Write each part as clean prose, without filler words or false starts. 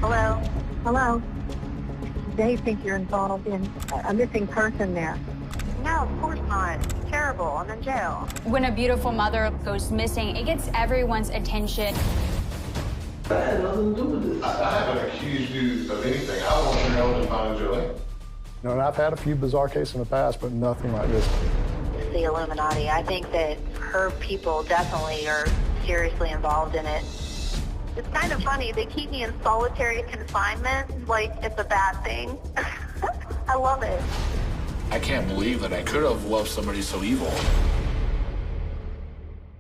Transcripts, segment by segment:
Hello? Hello? They think you're involved in a missing person there. No, of course not. It's terrible. I'm in jail. When a beautiful mother goes missing, it gets everyone's attention. That had nothing to do with this. I haven't accused you of anything. I want to know to find Jolene. You know, and I've had a few bizarre cases in the past, but nothing like this. It's the Illuminati. I think that her people definitely are seriously involved in it. It's kind of funny. They keep me in solitary confinement like it's a bad thing. I love it. I can't believe that I could have loved somebody so evil.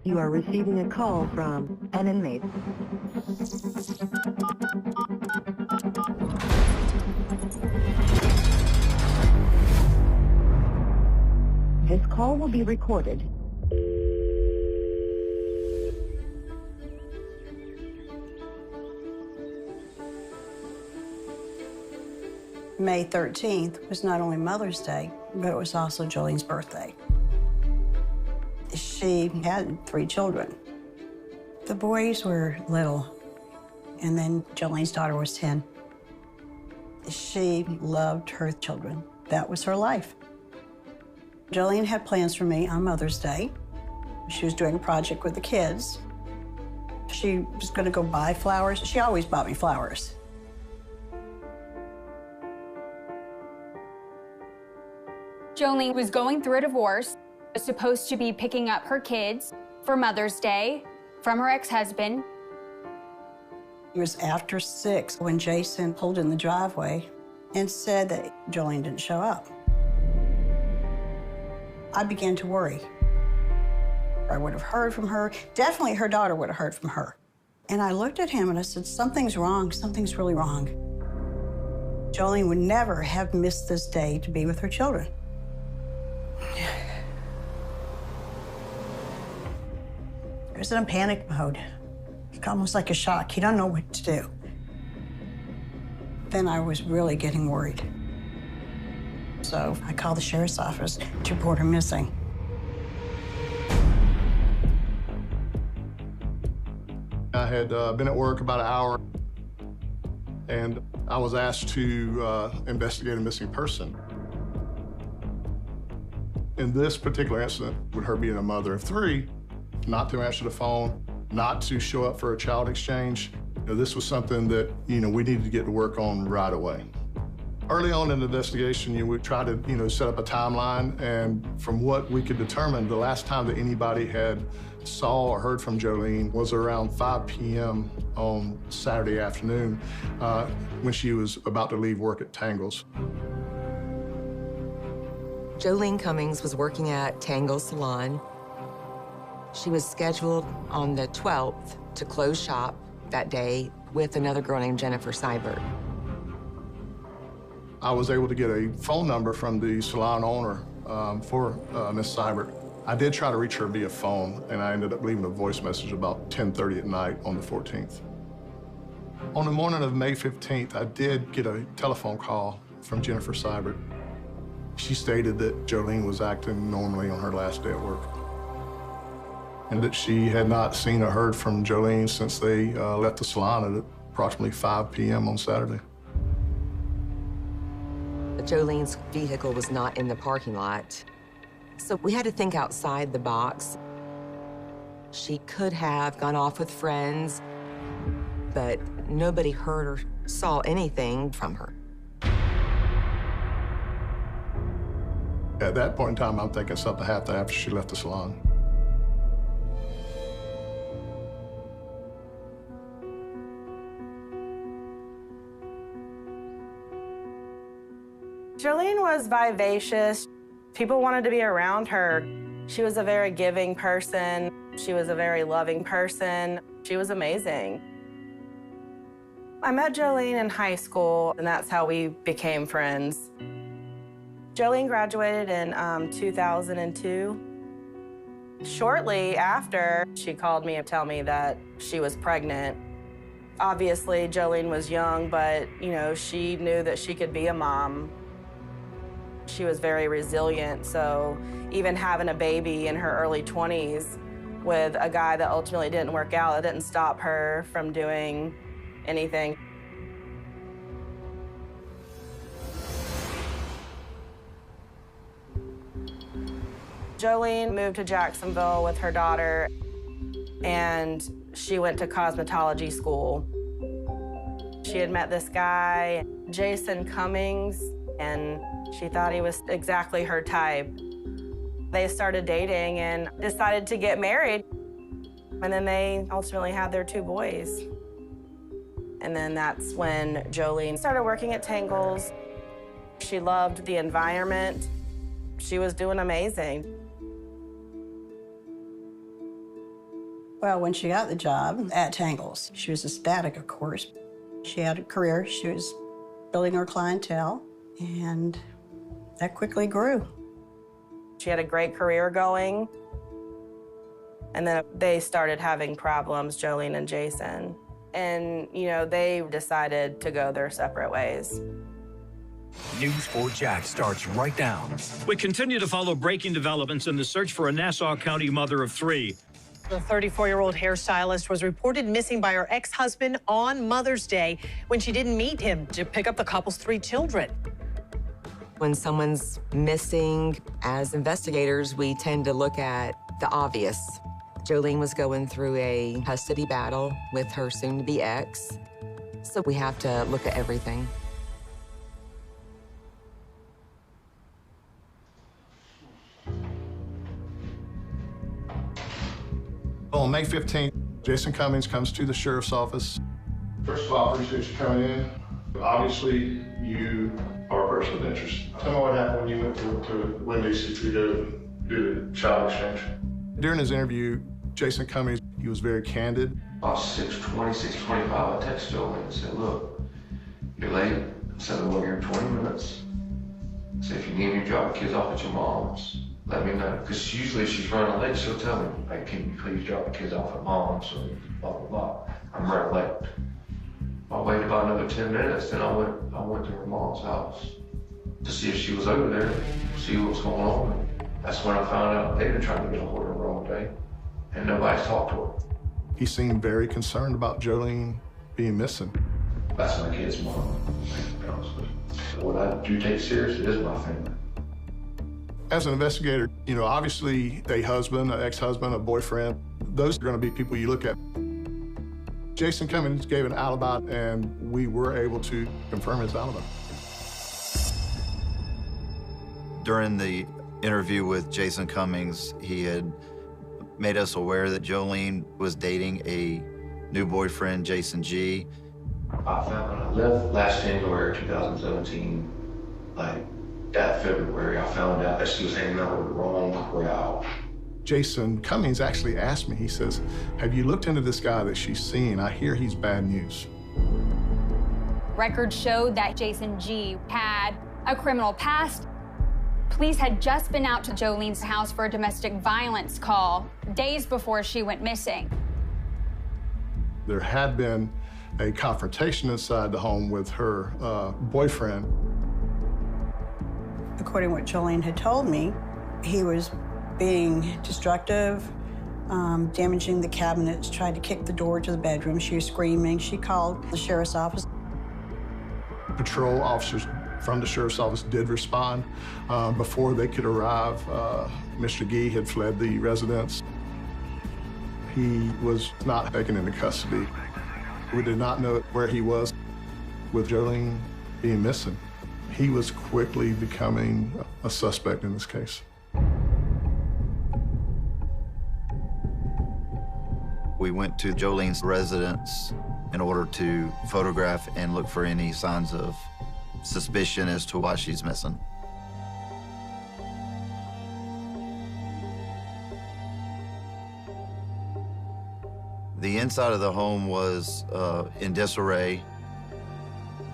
You are receiving a call from an inmate. This call will be recorded. May 13th was not only Mother's Day, but it was also Jolene's birthday. She had 3 children. The boys were little, and then Jolene's daughter was 10. She loved her children. That was her life. Jolene had plans for me on Mother's Day. She was doing a project with the kids. She was going to go buy flowers. She always bought me flowers. Jolene was going through a divorce, was supposed to be picking up her kids for Mother's Day from her ex-husband. It was after 6 when Jason pulled in the driveway and said that Jolene didn't show up. I began to worry. I would have heard from her. Definitely her daughter would have heard from her. And I looked at him and I said, something's wrong. Something's really wrong. Jolene would never have missed this day to be with her children. I was in a panic mode. It's almost like a shock. You don't know what to do. Then I was really getting worried. So I called the sheriff's office to report her missing. I had been at work about an hour, and I was asked to investigate a missing person. In this particular incident, with her being a mother of 3, not to answer the phone, not to show up for a child exchange, this was something that, we needed to get to work on right away. Early on in the investigation, we tried to, set up a timeline, and from what we could determine, the last time that anybody had saw or heard from Jolene was around 5 p.m. on Saturday afternoon when she was about to leave work at Tangles. Jolene Cummings was working at Tangles Salon. She was scheduled on the 12th to close shop that day with another girl named Jennifer Seibert. I was able to get a phone number from the salon owner for Miss Seibert. I did try to reach her via phone, and I ended up leaving a voice message about 10:30 at night on the 14th. On the morning of May 15th, I did get a telephone call from Jennifer Seibert. She stated that Jolene was acting normally on her last day at work, and that she had not seen or heard from Jolene since they left the salon at approximately 5 p.m. on Saturday. Jolene's vehicle was not in the parking lot, so we had to think outside the box. She could have gone off with friends, but nobody heard or saw anything from her. At that point in time, I'm thinking something happened after she left the salon. Jolene was vivacious. People wanted to be around her. She was a very giving person. She was a very loving person. She was amazing. I met Jolene in high school, and that's how we became friends. Jolene graduated in 2002. Shortly after, she called me and told me that she was pregnant. Obviously, Jolene was young, but, she knew that she could be a mom. She was very resilient, so even having a baby in her early 20s with a guy that ultimately didn't work out, it didn't stop her from doing anything. Jolene moved to Jacksonville with her daughter, and she went to cosmetology school. She had met this guy, Jason Cummings, and she thought he was exactly her type. They started dating and decided to get married. And then they ultimately had their 2 boys. And then that's when Jolene started working at Tangles. She loved the environment. She was doing amazing. Well, when she got the job at Tangles, she was ecstatic, of course. She had a career. She was building her clientele, and that quickly grew. She had a great career going. And then they started having problems, Jolene and Jason. And, you know, they decided to go their separate ways. News 4 Jax starts right now. We continue to follow breaking developments in the search for a Nassau County mother of 3. The 34-year-old hairstylist was reported missing by her ex-husband on Mother's Day when she didn't meet him to pick up the couple's 3 children. When someone's missing, as investigators, we tend to look at the obvious. Jolene was going through a custody battle with her soon-to-be ex, so we have to look at everything. On May 15th, Jason Cummings comes to the sheriff's office. First of all, I appreciate you coming in. Obviously, you are a person of interest. Tell me what happened when you went to Winn-Dixie to go do the child exchange. During his interview, Jason Cummings, he was very candid. About 6:20, 6:25, I texted Jolene and said, look, you're late. I said, I'll be here in 20 minutes. I said, if you need me to drop the kids off at your mom's, let me know. Because usually if she's running late, she'll tell me, hey, can you please drop the kids off at mom's, so blah, blah, blah. I'm running late. I waited about another 10 minutes, then I went to her mom's house to see if she was over there, see what was going on. That's when I found out they'd been trying to get a hold of her all day, and nobody's talked to her. He seemed very concerned about Jolene being missing. That's my kid's mom, to be honest with you. What I do take seriously is my family. As an investigator, you know, obviously a husband, an ex-husband, a boyfriend, those are going to be people you look at. Jason Cummings gave an alibi, and we were able to confirm his alibi. During the interview with Jason Cummings, he had made us aware that Jolene was dating a new boyfriend, Jason G. I found when I left last January 2017, like that February, I found out that she was hanging out with the wrong crowd. Jason Cummings actually asked me, he says, have you looked into this guy that she's seen? I hear he's bad news. Records showed that Jason G had a criminal past. Police had just been out to Jolene's house for a domestic violence call days before she went missing. There had been a confrontation inside the home with her boyfriend. According to what Jolene had told me, he was being destructive, damaging the cabinets, tried to kick the door to the bedroom. She was screaming. She called the sheriff's office. Patrol officers from the sheriff's office did respond. Before they could arrive, Mr. Gee had fled the residence. He was not taken into custody. We did not know where he was with Jolene being missing. He was quickly becoming a suspect in this case. We went to Jolene's residence in order to photograph and look for any signs of suspicion as to why she's missing. The inside of the home was in disarray.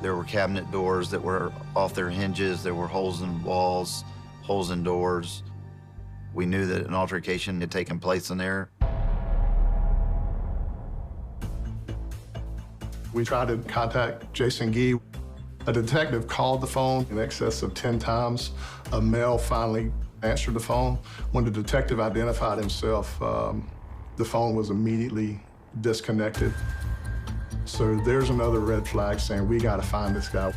There were cabinet doors that were off their hinges. There were holes in walls, holes in doors. We knew that an altercation had taken place in there. We tried to contact Jason Gee. A detective called the phone in excess of 10 times. A male finally answered the phone. When the detective identified himself, the phone was immediately disconnected. So there's another red flag saying, we gotta find this guy.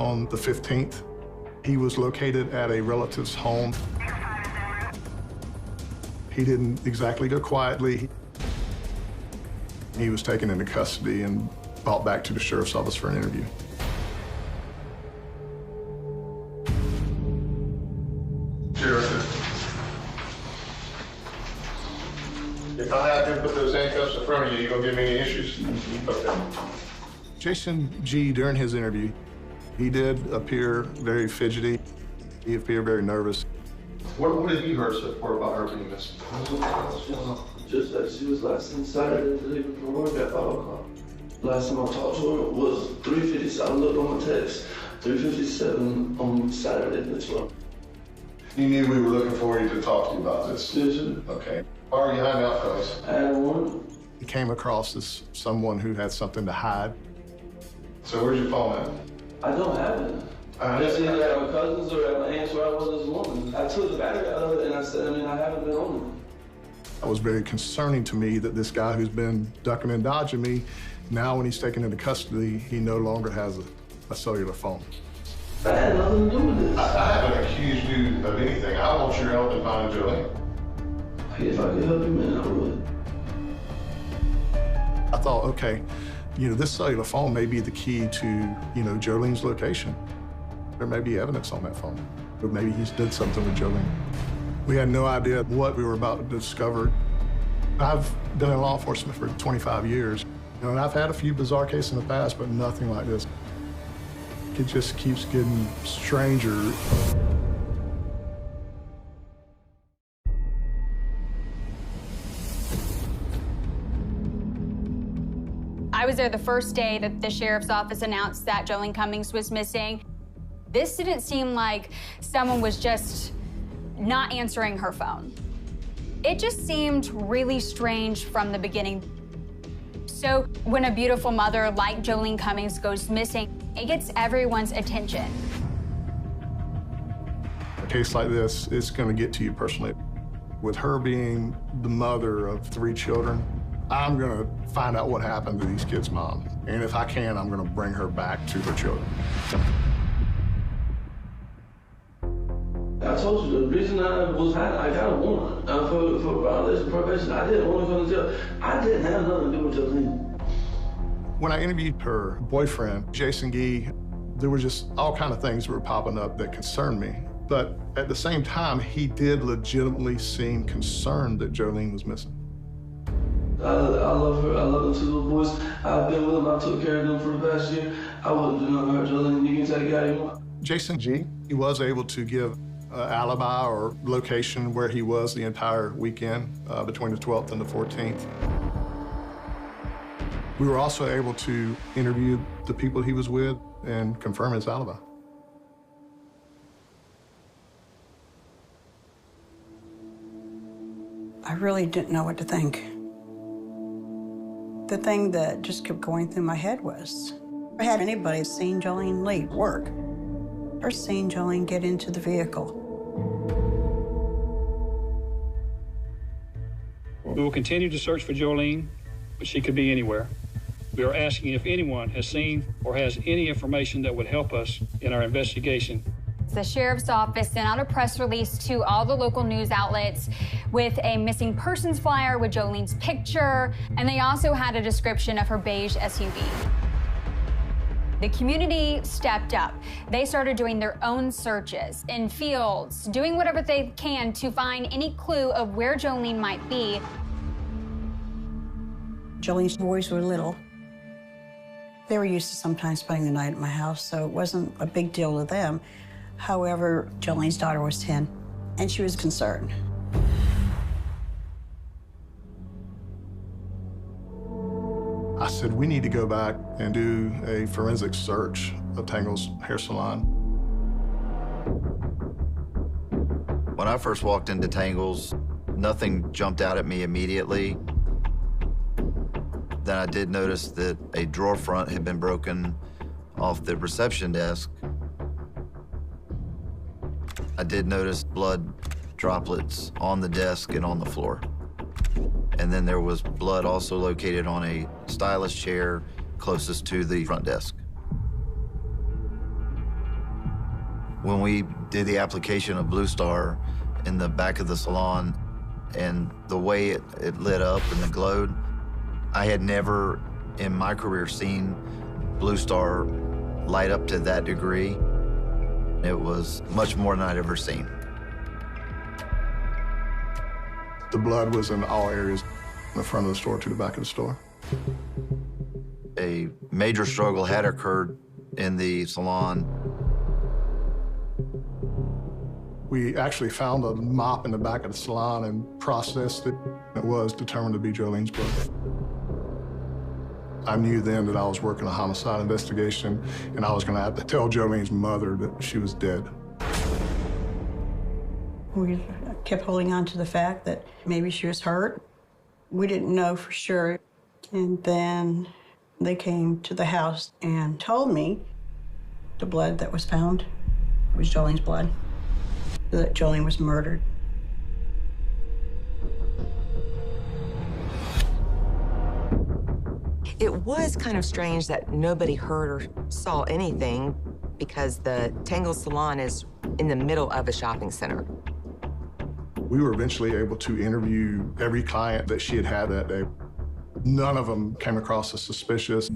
on the 15th. He was located at a relative's home. He didn't exactly go quietly. He was taken into custody and brought back to the sheriff's office for an interview. Sheriff, if I have him put those handcuffs in front of you, you gonna give me any issues? Okay. Jason G., during his interview, he did appear very fidgety. He appeared very nervous. What have you heard so far about her being missing? Just that she was last seen Saturday to leave from work at 5 o'clock. Last time I talked to her was 3:57. I looked on my text, 3:57 on Saturday this month. You knew we were looking for you to talk to you about this? Yes, sir. Okay. Why are you hiding out from us? I had one. He came across as someone who had something to hide. So where's your phone at? I don't have it. It's either at my cousin's or at my aunt's where I was this morning. I took the battery out of it and I said, I haven't been on it. That was very concerning to me that this guy who's been ducking and dodging me, now when he's taken into custody, he no longer has a cellular phone. I had nothing to do with this. I haven't accused you of anything. I want your help in finding Jolene. If I could help you, man, I would. I thought, okay, this cellular phone may be the key to, Jolene's location. There may be evidence on that phone, or maybe he's did something with Jolene. We had no idea what we were about to discover. I've been in law enforcement for 25 years, and I've had a few bizarre cases in the past, but nothing like this. It just keeps getting stranger. I was there the first day that the sheriff's office announced that Jolene Cummings was missing. This didn't seem like someone was just not answering her phone. It just seemed really strange from the beginning. So when a beautiful mother like Jolene Cummings goes missing, it gets everyone's attention. A case like this is going to get to you personally. With her being the mother of 3 children, I'm going to find out what happened to these kids' mom. And if I can, I'm going to bring her back to her children. I told you, the reason I got a warrant for violation of probation. I didn't want to go to jail. I didn't have nothing to do with Jolene. When I interviewed her boyfriend, Jason Gee, there were just all kind of things that were popping up that concerned me. But at the same time, he did legitimately seem concerned that Jolene was missing. I love her. I love the 2 little boys. I've been with them. I took care of them for the past year. I wouldn't do nothing hurt Jolene. You can take it how you want. Jason Gee, he was able to give alibi or location where he was the entire weekend between the 12th and the 14th. We were also able to interview the people he was with and confirm his alibi. I really didn't know what to think. The thing that just kept going through my head was, had anybody seen Jolene leave work or seen Jolene get into the vehicle? We will continue to search for Jolene, but she could be anywhere. We are asking if anyone has seen or has any information that would help us in our investigation. The sheriff's office sent out a press release to all the local news outlets with a missing persons flyer with Jolene's picture, and they also had a description of her beige SUV. The community stepped up. They started doing their own searches in fields, doing whatever they can to find any clue of where Jolene might be. Jolene's boys were little. They were used to sometimes spending the night at my house, so it wasn't a big deal to them. However, Jolene's daughter was 10, and she was concerned. I said, we need to go back and do a forensic search of Tangle's hair salon. When I first walked into Tangle's, nothing jumped out at me immediately. Then I did notice that a drawer front had been broken off the reception desk. I did notice blood droplets on the desk and on the floor. And then there was blood also located on a stylist chair closest to the front desk. When we did the application of Blue Star in the back of the salon and the way it lit up and the glowed, I had never in my career seen Blue Star light up to that degree. It was much more than I'd ever seen. The blood was in all areas, from the front of the store to the back of the store. A major struggle had occurred in the salon. We actually found a mop in the back of the salon and processed it. It was determined to be Jolene's blood. I knew then that I was working a homicide investigation, and I was going to have to tell Jolene's mother that she was dead. We kept holding on to the fact that maybe she was hurt. We didn't know for sure. And then they came to the house and told me the blood that was found was Jolene's blood, that Jolene was murdered. It was kind of strange that nobody heard or saw anything because the Tangle Salon is in the middle of a shopping center. We were eventually able to interview every client that she had had that day. None of them came across as suspicious.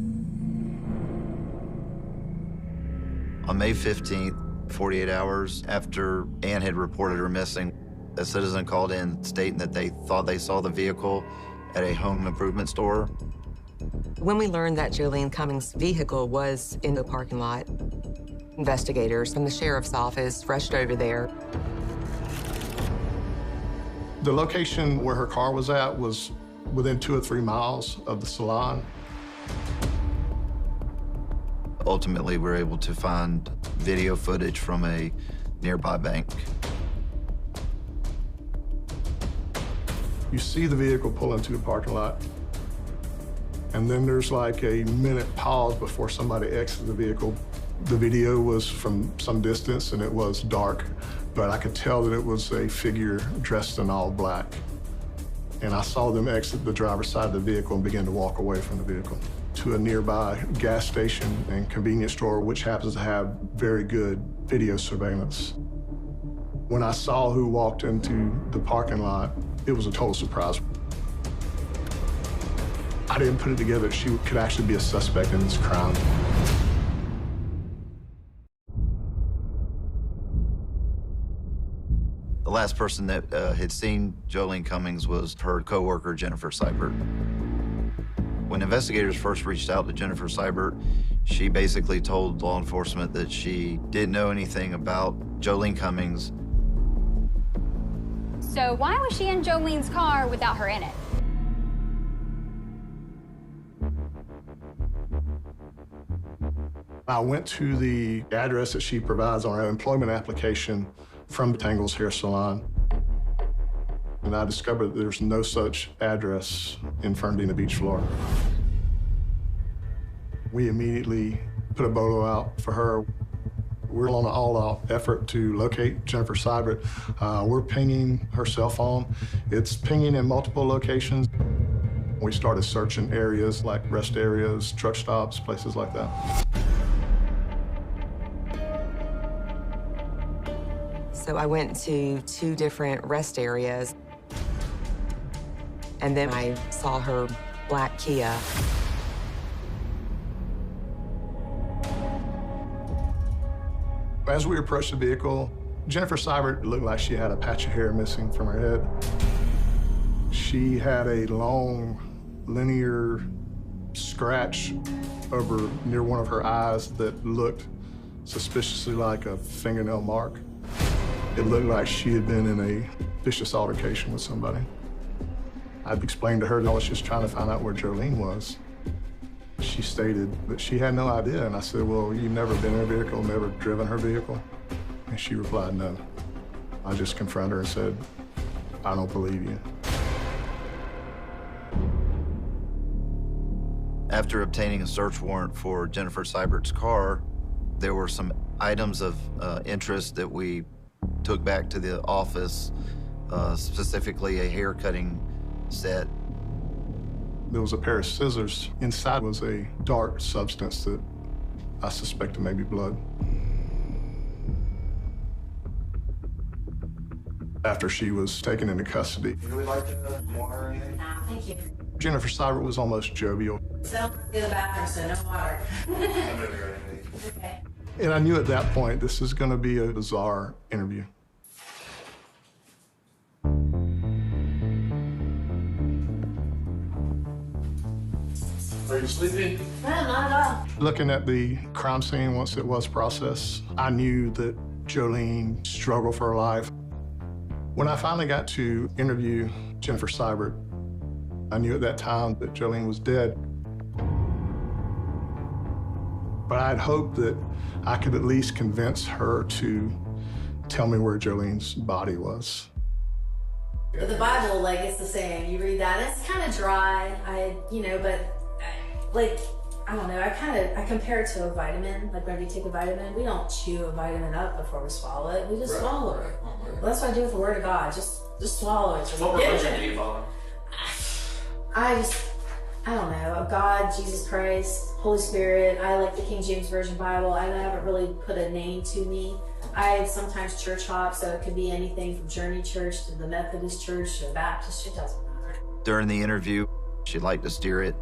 On May 15th, 48 hours after Ann had reported her missing, a citizen called in stating that they thought they saw the vehicle at a home improvement store. When we learned that Jolene Cummings' vehicle was in the parking lot, investigators from the sheriff's office rushed over there. The location where her car was at was within 2 or 3 miles of the salon. Ultimately, we were able to find video footage from a nearby bank. You see the vehicle pull into the parking lot, and then there's like a minute pause before somebody exits the vehicle. The video was from some distance, and it was dark, but I could tell that it was a figure dressed in all black. And I saw them exit the driver's side of the vehicle and begin to walk away from the vehicle to a nearby gas station and convenience store, which happens to have very good video surveillance. When I saw who walked into the parking lot, it was a total surprise. I didn't put it together that she could actually be a suspect in this crime. The last person that had seen Jolene Cummings was her coworker, Jennifer Seibert. When investigators first reached out to Jennifer Seibert, she basically told law enforcement that she didn't know anything about Jolene Cummings. So why was she in Jolene's car without her in it? I went to the address that she provides on her employment application from Tangle's Hair Salon, and I discovered that there's no such address in Fernandina Beach, Florida. We immediately put a bolo out for her. We're on an all-out effort to locate Jennifer Seibert. We're pinging her cell phone. It's pinging in multiple locations. We started searching areas like rest areas, truck stops, places like that. So I went to 2 different rest areas, and then I saw her black Kia. As we approached the vehicle, Jennifer Seibert looked like she had a patch of hair missing from her head. She had a long, linear scratch over near one of her eyes that looked suspiciously like a fingernail mark. It looked like she had been in a vicious altercation with somebody. I'd explained to her that I was just trying to find out where Jolene was. She stated that she had no idea, and I said, well, you've never been in her vehicle, never driven her vehicle? And she replied, no. I just confronted her and said, I don't believe you. After obtaining a search warrant for Jennifer Seibert's car, there were some items of interest that we took back to the office, specifically a hair cutting set. There was a pair of scissors. Inside was a dark substance that I suspected may be blood. after she was taken into custody. You would like to water or anything? No, thank you. Jennifer Seibert was almost jovial. So, in the bathroom, so no water. Okay. And I knew at that point this is going to be a bizarre interview. Are you sleepy? No, not at all. Looking at the crime scene once it was processed, I knew that Jolene struggled for her life. When I finally got to interview Jennifer Seibert, I knew at that time that Jolene was dead. But I'd hoped that I could at least convince her to tell me where Jolene's body was. But the Bible, like, it's the saying, you read that, it's kind of dry, but like, I don't know, I compare it to a vitamin. Like, whenever you take a vitamin, we don't chew a vitamin up before we swallow it, we just swallow it. Well, that's what I do with the Word of God, just swallow it. What religion do you follow? I don't know, God, Jesus Christ, Holy Spirit. I like the King James Version Bible. I haven't really put a name to me. I sometimes church hop, so it could be anything from Journey Church to the Methodist Church to the Baptist, it doesn't matter. During the interview, she'd like to steer it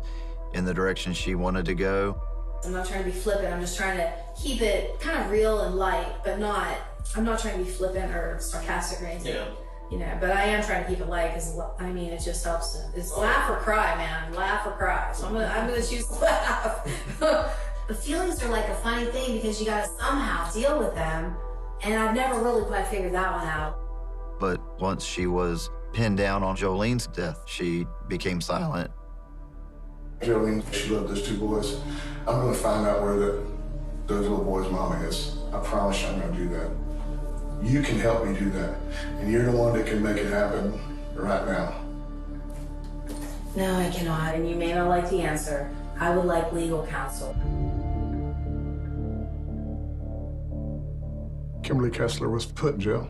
in the direction she wanted to go. I'm not trying to be flippant, I'm just trying to keep it kind of real and light, but I'm not trying to be flippant or sarcastic or anything. Yeah. But I am trying to keep it light because, it just helps. It's laugh or cry, man. Laugh or cry. So I'm gonna choose to laugh. The feelings are like a funny thing because you gotta somehow deal with them. And I've never really quite figured that one out. But once she was pinned down on Jolene's death, she became silent. Jolene, she loved those two boys. I'm gonna find out where those little boys' mama is. I promise you I'm gonna do that. You can help me do that. And you're the one that can make it happen right now. No, I cannot, and you may not like the answer. I would like legal counsel. Kimberly Kessler was put in jail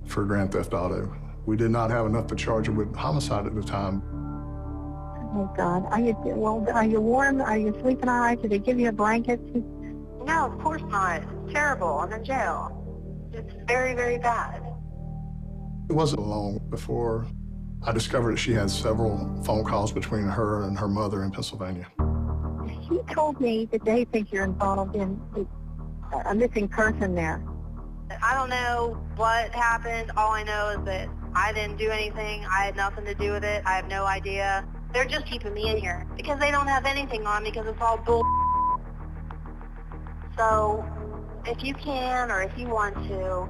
for grand theft auto. We did not have enough to charge her with homicide at the time. Oh, God. Are you warm? Are you sleeping all right? Did they give you a blanket? No, of course not. It's terrible. I'm in jail. It's very, very bad. It wasn't long before I discovered that she had several phone calls between her and her mother in Pennsylvania. She told me that they think you're involved in a missing person there. I don't know what happened. All I know is that I didn't do anything. I had nothing to do with it. I have no idea. They're just keeping me in here because they don't have anything on me because it's all bull. So if you can or if you want to,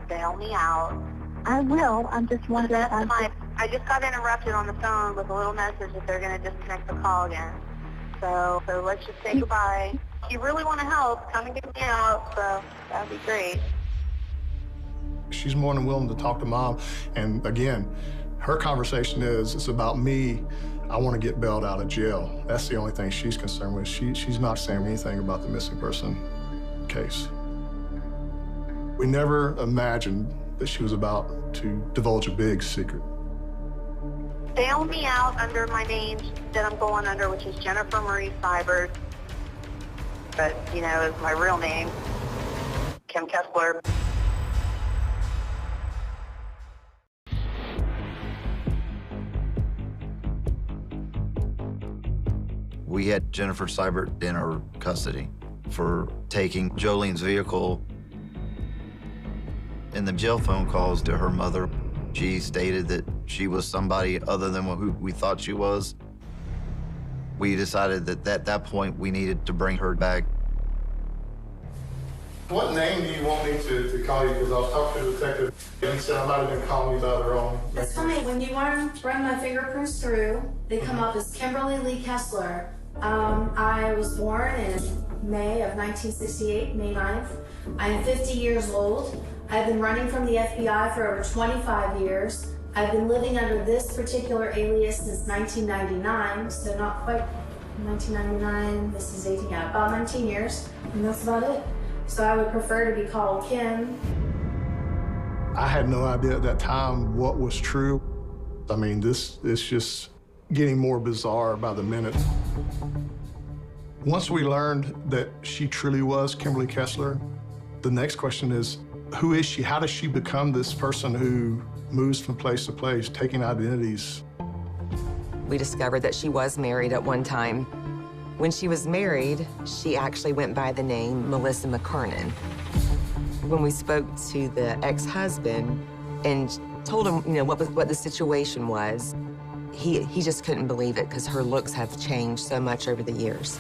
bail me out. I will. I'm just wondering. I just got interrupted on the phone with a little message that they're going to disconnect the call again. So let's just say goodbye. If you really want to help, come and get me out. So that would be great. She's more than willing to talk to Mom. And again, her conversation it's about me. I want to get bailed out of jail. That's the only thing she's concerned with. She's not saying anything about the missing person case. We never imagined that she was about to divulge a big secret. Bail me out under my name that I'm going under, which is Jennifer Marie Seibert. But, is my real name, Kim Kessler. We had Jennifer Seibert in our custody for taking Jolene's vehicle. In the jail phone calls to her mother, she stated that she was somebody other than who we thought she was. We decided that at that point we needed to bring her back. What name do you want me to call you? Because I was talking to the detective and he said I might have been calling you by the wrong. That's fine. When you run my fingerprints through, they come up as Kimberly Lee Kessler. I was born in May of 1968, May 9th. I am 50 years old. I've been running from the FBI for over 25 years. I've been living under this particular alias since 1999, so not quite 1999, this is 18, about 19 years, and that's about it. So I would prefer to be called Kim. I had no idea at that time what was true. I mean, this is just getting more bizarre by the minute. Once we learned that she truly was Kimberly Kessler, the next question is, Who is she? How does she become this person who moves from place to place, taking identities? We discovered that she was married at one time. When she was married, she actually went by the name Melissa McKernan. When we spoke to the ex-husband and told him, what the situation was, he just couldn't believe it because her looks have changed so much over the years.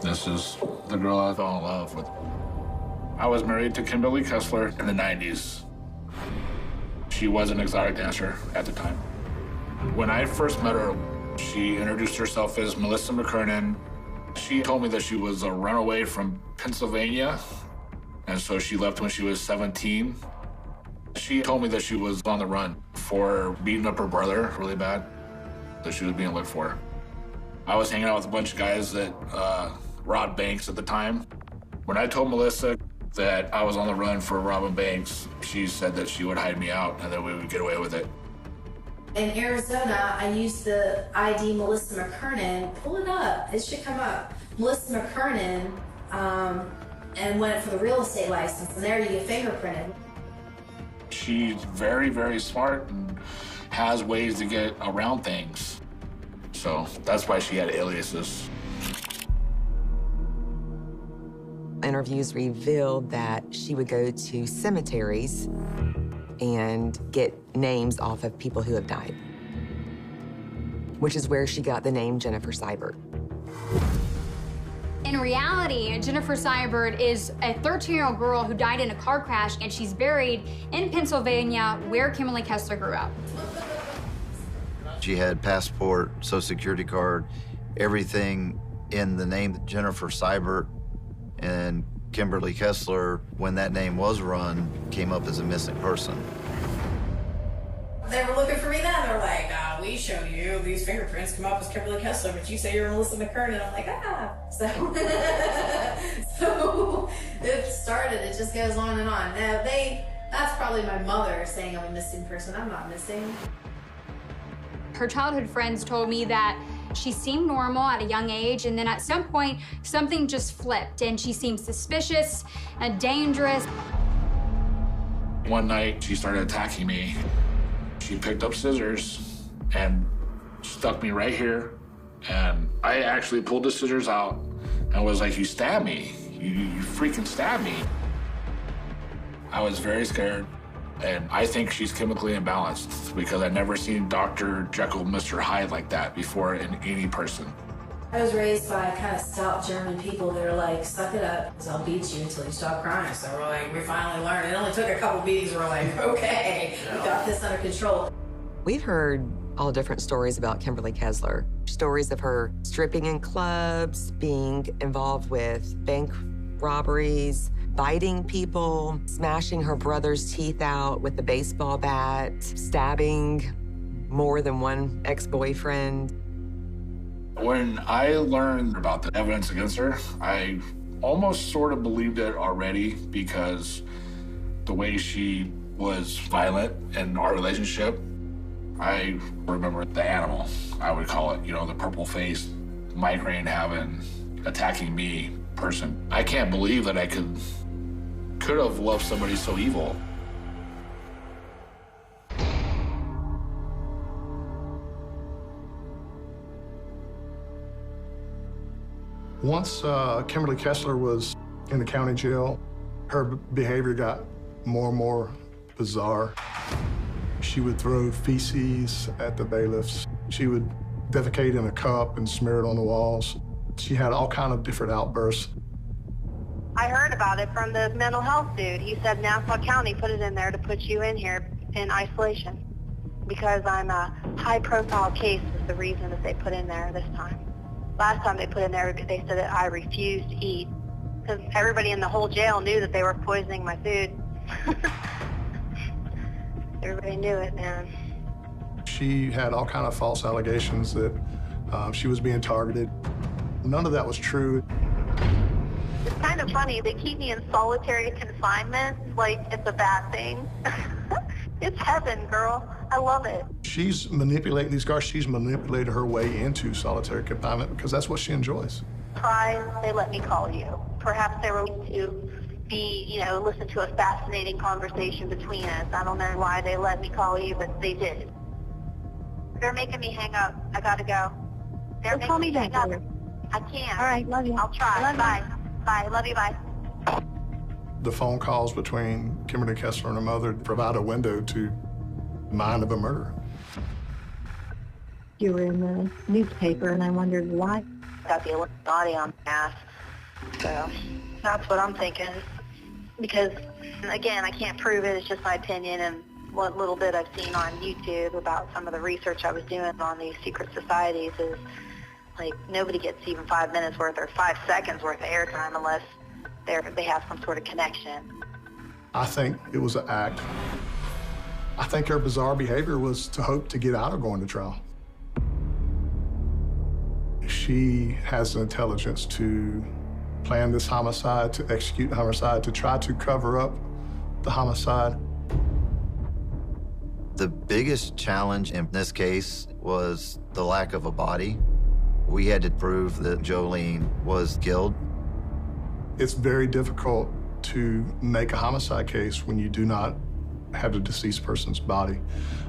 This is the girl I fell in love with. I was married to Kimberly Kessler in the 90s. She was an exotic dancer at the time. When I first met her, she introduced herself as Melissa McKernan. She told me that she was a runaway from Pennsylvania, and so she left when she was 17. She told me that she was on the run for beating up her brother really bad, that she was being looked for. I was hanging out with a bunch of guys that robbed banks at the time. When I told Melissa that I was on the run for robbing banks, she said that she would hide me out and that we would get away with it. In Arizona, I used the ID Melissa McKernan. Pull it up, it should come up. Melissa McKernan, and went for the real estate license, and there you get fingerprinted. She's very, very smart and has ways to get around things. So that's why she had aliases. Interviews revealed that she would go to cemeteries and get names off of people who have died, which is where she got the name Jennifer Seibert. In reality, Jennifer Seibert is a 13-year-old girl who died in a car crash, and she's buried in Pennsylvania, where Kimberly Kessler grew up. She had passport, social security card, everything in the name Jennifer Seibert, and Kimberly Kessler, when that name was run, came up as a missing person. They were looking for me then. They're like, we show you these fingerprints come up as Kimberly Kessler, but you say you're Melissa McKernan. I'm like, So, so it started. It just goes on and on. Now, that's probably my mother saying I'm a missing person. I'm not missing. Her childhood friends told me that she seemed normal at a young age, and then at some point, something just flipped, and she seemed suspicious and dangerous. One night, she started attacking me. She picked up scissors and stuck me right here, and I actually pulled the scissors out and was like, you stabbed me. You freaking stabbed me. I was very scared. And I think she's chemically imbalanced because I've never seen Dr. Jekyll, Mr. Hyde like that before in any person. I was raised by kind of stout German people that are like, suck it up, because I'll beat you until you stop crying. So we're like, we finally learned. It only took a couple beatings. We're like, okay, we got this under control. We've heard all different stories about Kimberly Kessler. Stories of her stripping in clubs, being involved with bank robberies, biting people, smashing her brother's teeth out with a baseball bat, stabbing more than one ex-boyfriend. When I learned about the evidence against her, I almost sort of believed it already because the way she was violent in our relationship, I remember the animal, I would call it, the purple-faced, migraine having, attacking me person. I can't believe that I could have loved somebody so evil. Once Kimberly Kessler was in the county jail, her behavior got more and more bizarre. She would throw feces at the bailiffs. She would defecate in a cup and smear it on the walls. She had all kind of different outbursts. I heard about it from the mental health dude. He said Nassau County put it in there to put you in here in isolation because I'm a high-profile case is the reason that they put in there this time. Last time they put in there, they said that I refused to eat because everybody in the whole jail knew that they were poisoning my food. Everybody knew it, man. She had all kind of false allegations that she was being targeted. None of that was true. It's kind of funny. They keep me in solitary confinement like it's a bad thing. It's heaven, girl. I love it. She's manipulating these guards. She's manipulated her way into solitary confinement because that's what she enjoys. Surprise, they let me call you. Perhaps they were going to listen to a fascinating conversation between us. I don't know why they let me call you, but they did. They're making me hang up. I gotta go. They're making call me hang back up. later. I can't. All right, love you. I'll try. Love you. Bye. Bye. Love you. Bye. The phone calls between Kimberly Kessler and her mother provide a window to the mind of a murderer. You were in the newspaper, and I wondered why. Got the Illuminati on my ass. So that's what I'm thinking. Because, again, I can't prove it. It's just my opinion and what little bit I've seen on YouTube about some of the research I was doing on these secret societies is, like, nobody gets even 5 minutes worth or 5 seconds worth of airtime unless they have some sort of connection. I think it was an act. I think her bizarre behavior was to hope to get out of going to trial. She has the intelligence to plan this homicide, to execute the homicide, to try to cover up the homicide. The biggest challenge in this case was the lack of a body. We had to prove that Jolene was killed. It's very difficult to make a homicide case when you do not have the deceased person's body.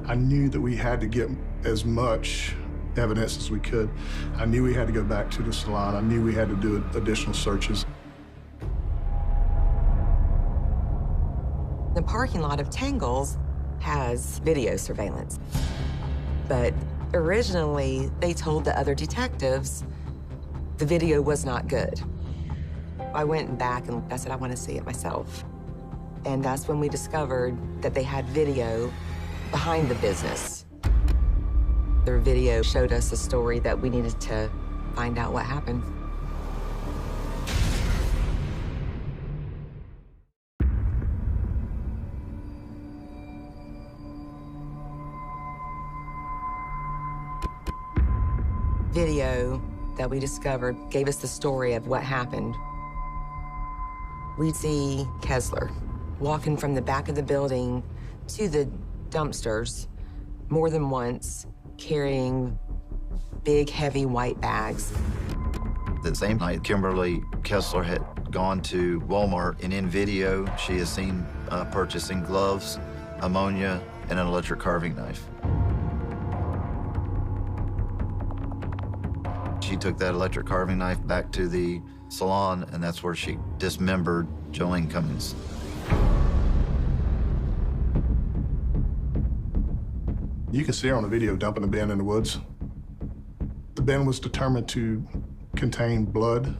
I knew that we had to get as much evidence as we could. I knew we had to go back to the salon. I knew we had to do additional searches. The parking lot of Tangles has video surveillance. But originally, they told the other detectives the video was not good. I went back and I said, I want to see it myself. And that's when we discovered that they had video behind the business. Their video showed us a story that we needed to find out what happened. Video that we discovered gave us the story of what happened. We'd see Kessler walking from the back of the building to the dumpsters more than once, carrying big, heavy white bags. The same night, Kimberly Kessler had gone to Walmart, and in video, she is seen purchasing gloves, ammonia, and an electric carving knife. She took that electric carving knife back to the salon, and that's where she dismembered Jolene Cummings. You can see her on the video dumping the bin in the woods. The bin was determined to contain blood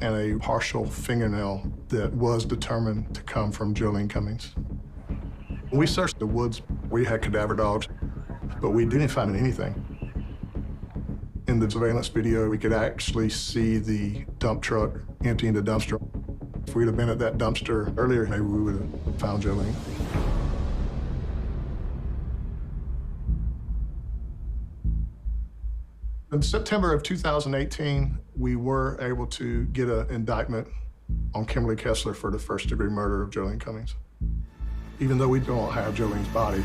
and a partial fingernail that was determined to come from Jolene Cummings. When we searched the woods, we had cadaver dogs, but we didn't find anything. In the surveillance video, we could actually see the dump truck emptying the dumpster. If we'd have been at that dumpster earlier, maybe we would have found Jolene. In September of 2018, we were able to get an indictment on Kimberly Kessler for the first-degree murder of Jolene Cummings. Even though we don't have Jolene's body.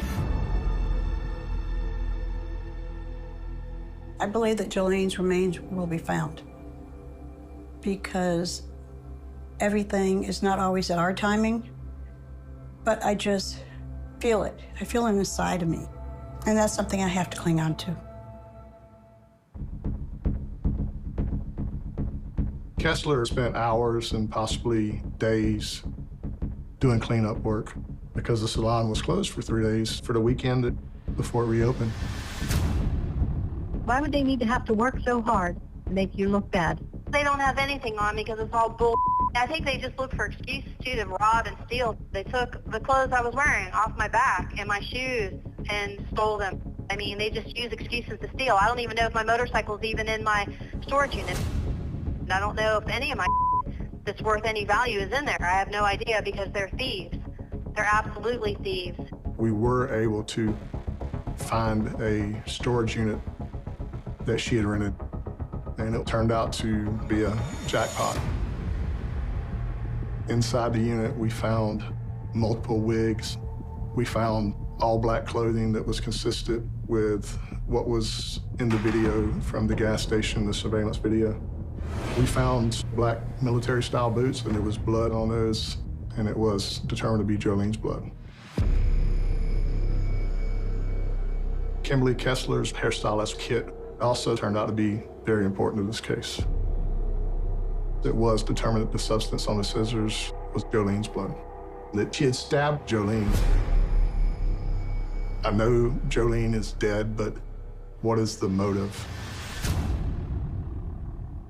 I believe that Jolene's remains will be found because everything is not always at our timing, but I just feel it. I feel it inside of me, and that's something I have to cling on to. Kessler spent hours and possibly days doing cleanup work because the salon was closed for 3 days for the weekend before it reopened. Why would they need to have to work so hard to make you look bad? They don't have anything on me because it's all bull. I think they just look for excuses to rob and steal. They took the clothes I was wearing off my back and my shoes and stole them. I mean, they just use excuses to steal. I don't even know if my motorcycle's even in my storage unit. I don't know if any of my that's worth any value is in there. I have no idea because they're thieves. They're absolutely thieves. We were able to find a storage unit that she had rented, and it turned out to be a jackpot. Inside the unit, we found multiple wigs, We found all black clothing that was consistent with what was in the video from the gas station, the surveillance video. We found black military-style boots, and there was blood on those, and it was determined to be Jolene's blood. Kimberly Kessler's hairstylist kit also turned out to be very important to this case. It was determined that the substance on the scissors was Jolene's blood, that she had stabbed Jolene. I know Jolene is dead, but what is the motive?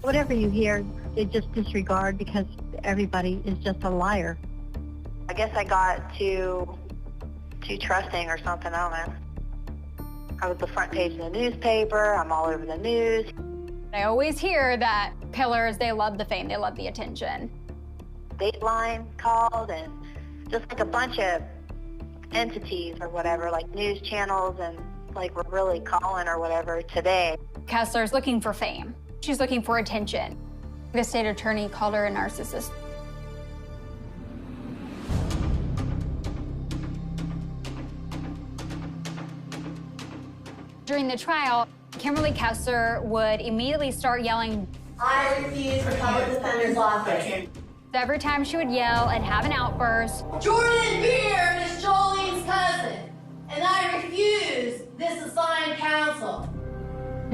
Whatever you hear, they just disregard because everybody is just a liar. I guess I got too trusting or something, I don't know. I was the front page of the newspaper, I'm all over the news. I always hear that killers, they love the fame, they love the attention. Dateline called, and just like a bunch of entities or whatever, like news channels, and like we're really calling or whatever today. Kessler's looking for fame. She's looking for attention. The state attorney called her a narcissist. During the trial, Kimberly Kessler would immediately start yelling, I refuse the public defender's office. Every time she would yell and have an outburst, Jordan Beard is Jolene's cousin, and I refuse this assigned counsel.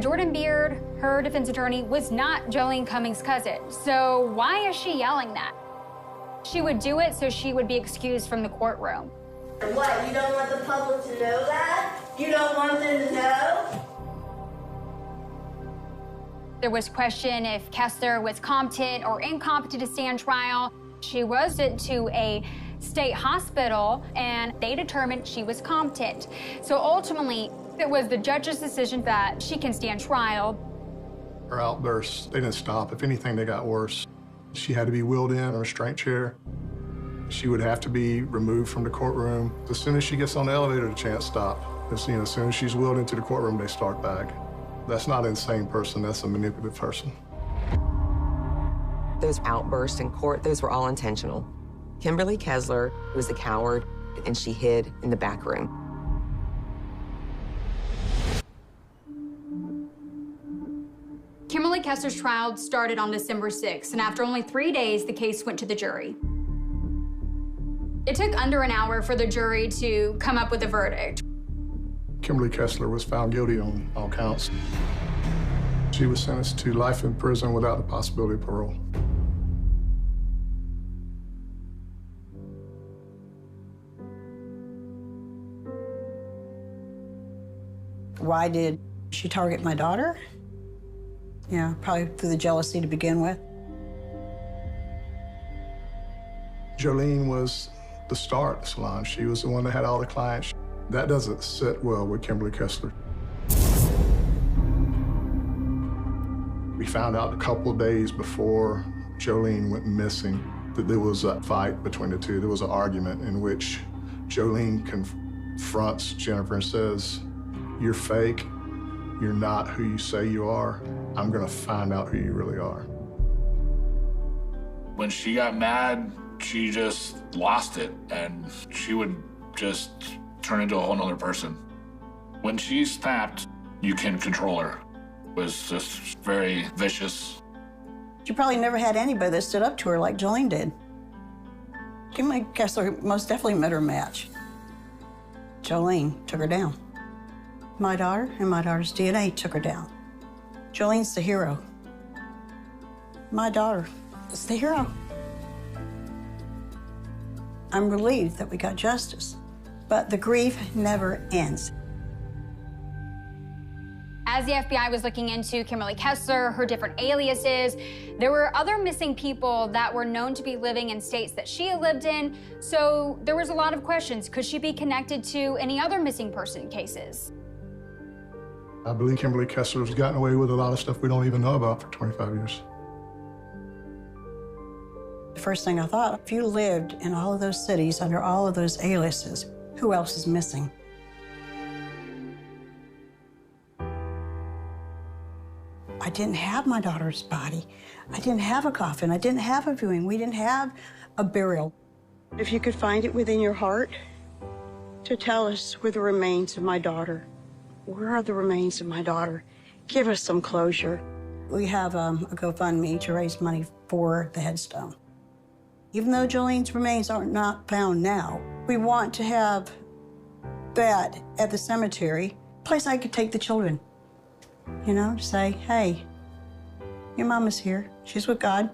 Jordan Beard, her defense attorney, was not Jolene Cummings' cousin. So why is she yelling that? She would do it so she would be excused from the courtroom. What, you don't want the public to know that? You don't want them to know? There was question if Kessler was competent or incompetent to stand trial. She was sent to a state hospital, and they determined she was competent. So ultimately, it was the judge's decision that she can stand trial. Her outbursts, they didn't stop. If anything, they got worse. She had to be wheeled in a restraint chair. She would have to be removed from the courtroom. As soon as she gets on the elevator, the chants stop. As soon as she's wheeled into the courtroom, they start back. That's not an insane person, that's a manipulative person. Those outbursts in court, those were all intentional. Kimberly Kessler was a coward, and she hid in the back room. Kimberly Kessler's trial started on December 6th, and after only 3 days, the case went to the jury. It took under an hour for the jury to come up with a verdict. Kimberly Kessler was found guilty on all counts. She was sentenced to life in prison without the possibility of parole. Why did she target my daughter? Yeah, probably through the jealousy to begin with. Jolene was the star at the salon. She was the one that had all the clients. That doesn't sit well with Kimberly Kessler. We found out a couple of days before Jolene went missing that there was a fight between the two. There was an argument in which Jolene confronts Jennifer and says, "You're fake. You're not who you say you are. I'm gonna find out who you really are." When she got mad, she just lost it, and she would just turn into a whole nother person. When she snapped, you can control her. It was just very vicious. She probably never had anybody that stood up to her like Jolene did. Kimberly Kessler most definitely met her match. Jolene took her down. My daughter and my daughter's DNA took her down. Jolene's the hero. My daughter is the hero. I'm relieved that we got justice, but the grief never ends. As the FBI was looking into Kimberly Kessler, her different aliases, there were other missing people that were known to be living in states that she had lived in, so there was a lot of questions. Could she be connected to any other missing person cases? I believe Kimberly Kessler's gotten away with a lot of stuff we don't even know about for 25 years. The first thing I thought, if you lived in all of those cities under all of those aliases, who else is missing? I didn't have my daughter's body. I didn't have a coffin. I didn't have a viewing. We didn't have a burial. If you could find it within your heart to tell us where the remains of my daughter. Where are the remains of my daughter? Give us some closure. We have a GoFundMe to raise money for the headstone. Even though Jolene's remains are not found now, we want to have that at the cemetery, a place I could take the children. You know, to say, hey, your mama's here. She's with God.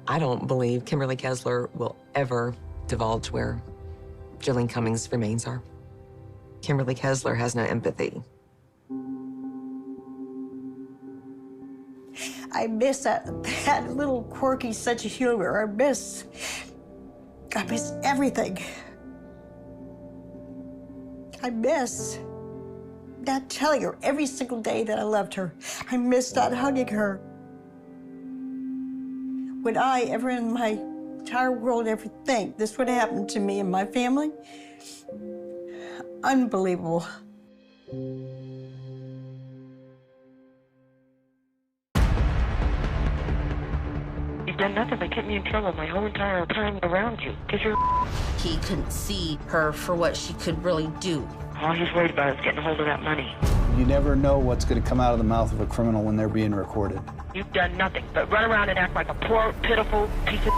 I don't believe Kimberly Kessler will ever divulge where Jolene Cummings' remains are. Kimberly Kessler has no empathy. I miss that little quirky sense of humor. I miss everything. I miss not telling her every single day that I loved her. I miss not hugging her. Would I ever in my entire world ever think this would happen to me and my family? Unbelievable. You've done nothing but get me in trouble my whole entire time around you. He couldn't see her for what she could really do. All he's worried about is getting a hold of that money. You never know what's going to come out of the mouth of a criminal when they're being recorded. You've done nothing but run around and act like a poor, pitiful piece of